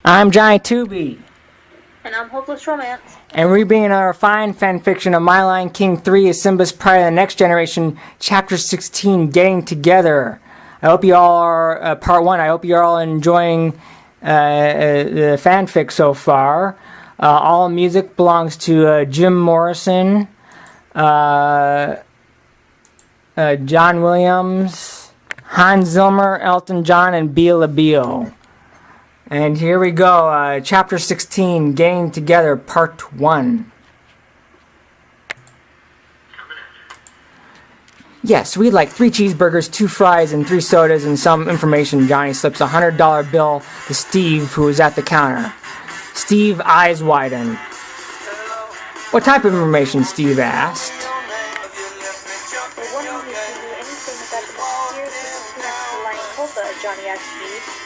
I'm Johnny Tooby, And I'm Hopeless Romance. and we're bringing our fine fanfiction of My Lion King 3 is Simba's Pride of the Next Generation, Chapter 16, Getting Together. I hope you all are, Part 1, I hope you're all enjoying the fanfic so far. All music belongs to Jim Morrison, John Williams, Hans Zimmer, Elton John, and Bela Bio. And here we go, Chapter 16, Getting Together, Part 1. Yes, we'd like 3 cheeseburgers, 2 fries, and 3 sodas, and some information. Johnny slips a $100 bill to Steve, who is at the counter. Steve, eyes widen. What type of information, Steve asked. They wanted me to do anything about the mysterious disappearance of the Lion Copa, Johnny asked Steve.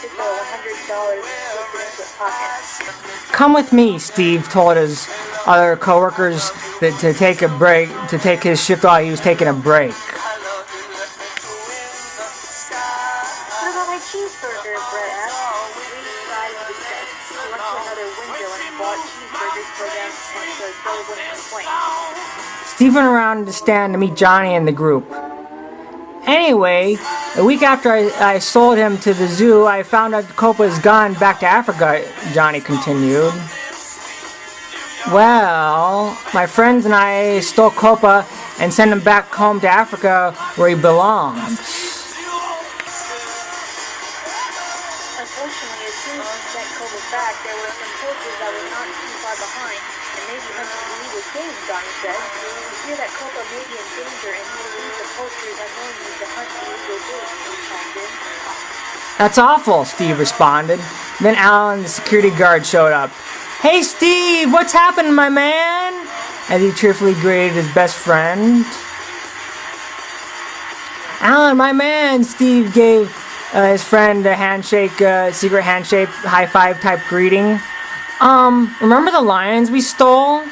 Took the $100 and slipped it into his pocket. Come with me, Steve told his other coworkers that to take a break, to take his shift while he was taking a break. What about my cheeseburger, Brett asked. Reed sighed and discussed. He went to another window and bought cheeseburgers for them so Bill wouldn't complain. Steve went around the stand to meet Johnny and the group. Anyway, a week after I sold him to the zoo, I found out Copa has gone back to Africa, Johnny continued. Well, my friends and I stole Copa and sent him back home to Africa where he belongs. Unfortunately, as soon as we sent Copa back, there were some poachers that were not too far behind, and maybe hunting illegal game, Johnny said. We fear that Copa may be in danger, and he will leave the poachers unknowingly to hunt illegal game, he chimed in. That's awful, Steve responded. Then Alan, the security guard, showed up. Hey, Steve, what's happened, my man? As he cheerfully greeted his best friend. Alan, my man, Steve gave his friend a handshake, secret handshake, high five type greeting. Remember the lions we stole?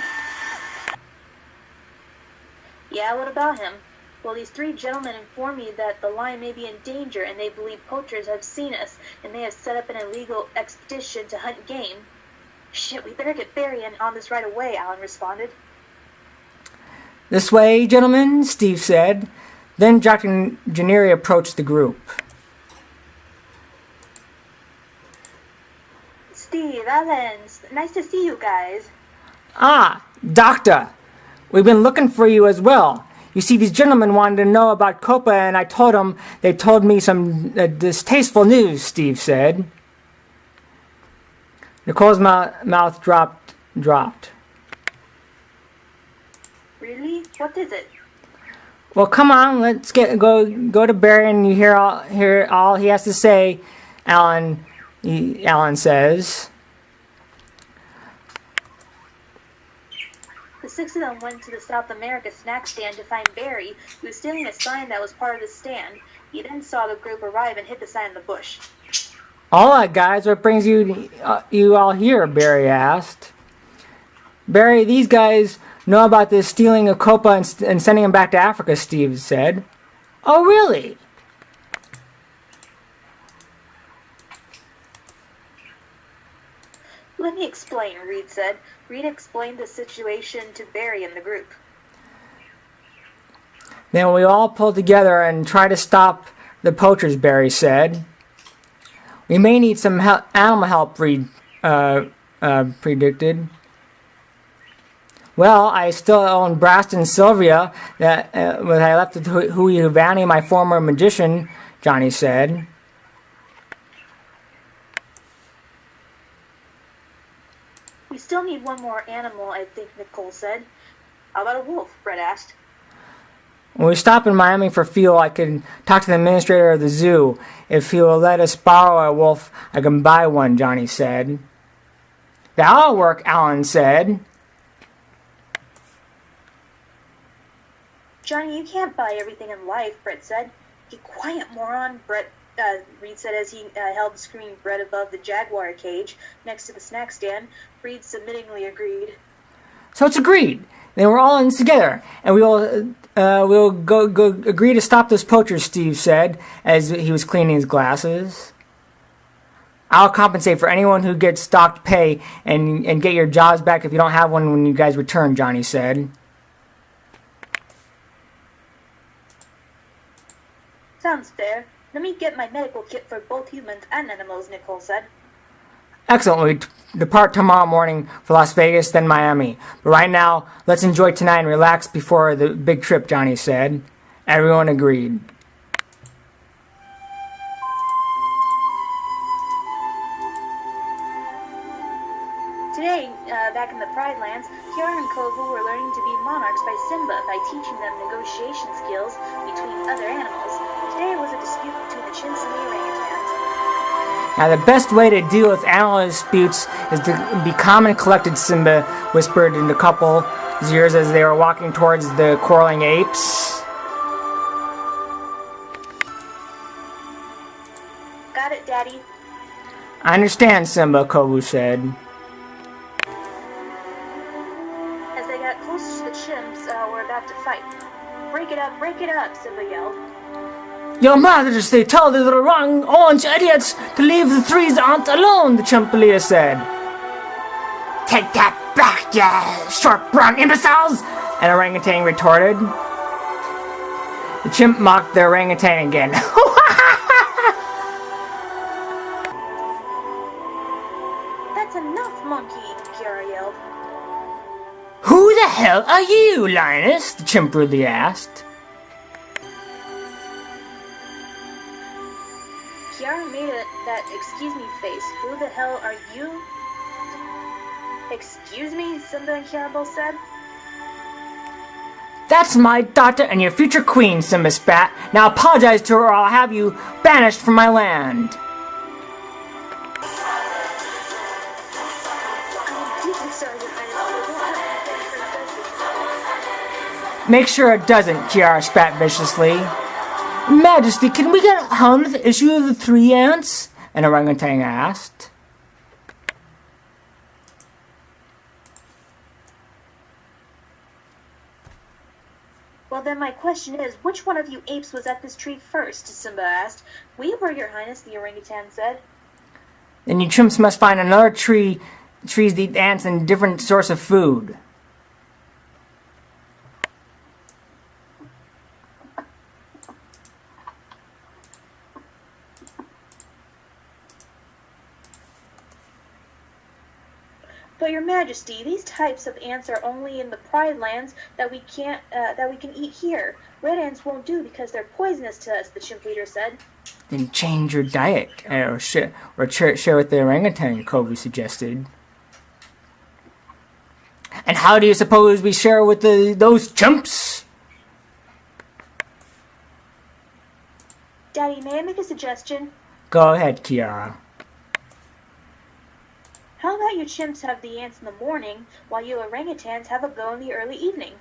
Yeah, what about him? Well, these 3 gentlemen informed me that the lion may be in danger, and they believe poachers have seen us, and they have set up an illegal expedition to hunt game. Shit, we better get Barry in on this right away, Alan responded. This way, gentlemen, Steve said. Then Dr. Janeri approached the group. Steve, Alan, nice to see you guys. Ah, Doctor, we've been looking for you as well. You see, these gentlemen wanted to know about Copa, and I told them they told me some distasteful news, Steve said. Nicole's mouth dropped. Really? What is it? Well, come on, let's go to Barry and you hear all he has to say. Alan says. The 6 of them went to the South America snack stand to find Barry, who was stealing a sign that was part of the stand. He then saw the group arrive and hid the sign in the bush. All right, guys, what brings you all here? Barry asked. Barry, these guys know about this stealing of Copa and sending him back to Africa, Steve said. Oh, really? Let me explain, Reed said. Reed explained the situation to Barry and the group. Then we all pulled together and tried to stop the poachers, Barry said. We may need some animal help, Reed predicted. Well, I still own Brast and Sylvia, that when I left to Hui Vanni, my former magician, Johnny said. We still need one more animal, I think, Nicole said. How about a wolf? Brett asked. When we stop in Miami for fuel, I can talk to the administrator of the zoo. If he will let us borrow a wolf, I can buy one, Johnny said. That'll work, Alan said. Johnny, you can't buy everything in life, Brett said. Be quiet, moron, Reed said as he held the screaming Brett above the jaguar cage next to the snack stand. Reed submittingly agreed. So it's agreed. Then we're all in this together, and we'll go agree to stop those poachers, Steve said, as he was cleaning his glasses. I'll compensate for anyone who gets docked pay and get your jobs back if you don't have one when you guys return, Johnny said. Sounds fair. Let me get my medical kit for both humans and animals, Nicole said. Excellent. We depart tomorrow morning for Las Vegas, then Miami. But right now, let's enjoy tonight and relax before the big trip, Johnny said. Everyone agreed. Today, back in the Pride Lands, Kiara and Kovu were learning to be monarchs by Simba by teaching them negotiation skills between other animals. Today was a dispute between the chimps and the orangutans. Now, the best way to deal with animal disputes is to be calm and collected, Simba whispered in the couple's ears as they were walking towards the quarreling apes. Got it, Daddy. I understand, Simba, Kovu said. As they got close to the chimps, were about to fight. Break it up, Simba yelled. Your Majesty, tell the wrong orange idiots to leave the three aunts alone, the chimp leader said. Take that back, you short brown imbeciles, an orangutan retorted. The chimp mocked the orangutan again. That's enough, monkey, Kiara yelled. Who the hell are you, Linus? The chimp rudely asked. Kiara made that excuse me face. Who the hell are you? Excuse me, Simba and Kiara both said. That's my daughter and your future queen, Simba spat. Now apologize to her or I'll have you banished from my land. I'm deeply sorry, Your Highness. Make sure it doesn't, Kiara spat viciously. Majesty, can we get on with the issue of the three ants? An orangutan asked. Well, then my question is, which one of you apes was at this tree first? Simba asked. We were, Your Highness, the orangutan said. Then you chimps must find another trees to eat ants and a different source of food. But Your Majesty, these types of ants are only in the Pride Lands that we can eat here. Red ants won't do because they're poisonous to us, the chimp leader said. Then change your diet, or share with the orangutan, Kovu suggested. And how do you suppose we share with those chimps? Daddy, may I make a suggestion? Go ahead, Kiara. How about you chimps have the ants in the morning, while you orangutans have a go in the early evening?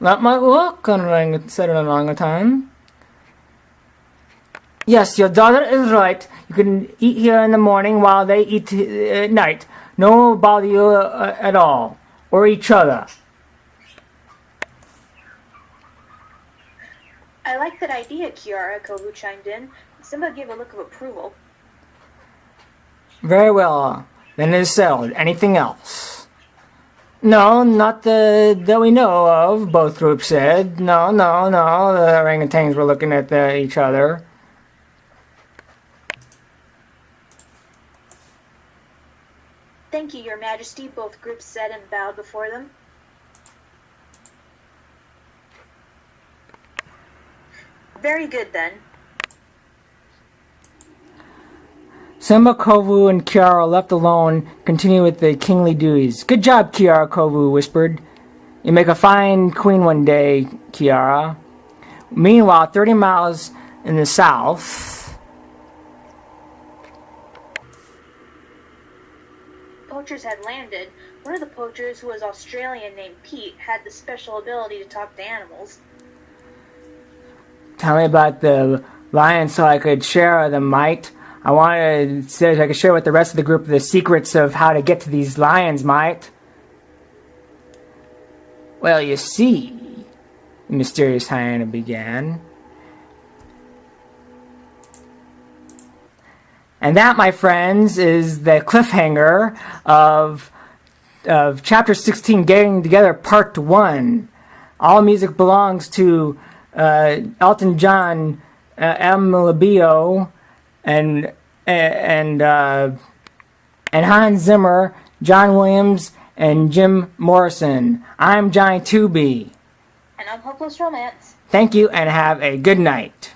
That might work, said an orangutan. Yes, your daughter is right. You can eat here in the morning while they eat at night. No one will bother you at all. Or each other. I like that idea, Kiara, Kovu chimed in. Simba gave a look of approval. Very well. Then it is settled. Anything else? No, not that we know of, both groups said. No. The orangutans were looking at each other. Thank you, Your Majesty, both groups said and bowed before them. Very good, then. Simba, Kovu, and Kiara left alone, continue with the kingly duties. Good job, Kiara, Kovu whispered. You make a fine queen one day, Kiara. Meanwhile, 30 miles in the south, Poachers had landed. One of the poachers, who was Australian named Pete, had the special ability to talk to animals. Tell me about the lions so I could share them, mate. I wanted to say I could share with the rest of the group the secrets of how to get to these lions, mate. Well, you see, the mysterious hyena began. And that, my friends, is the cliffhanger of Chapter 16, Getting Together, Part 1. All music belongs to Elton John, M. Labio, and Hans Zimmer, John Williams, and Jim Morrison. I'm Johnny 2B. And I'm Hopeless Romance. Thank you, and have a good night.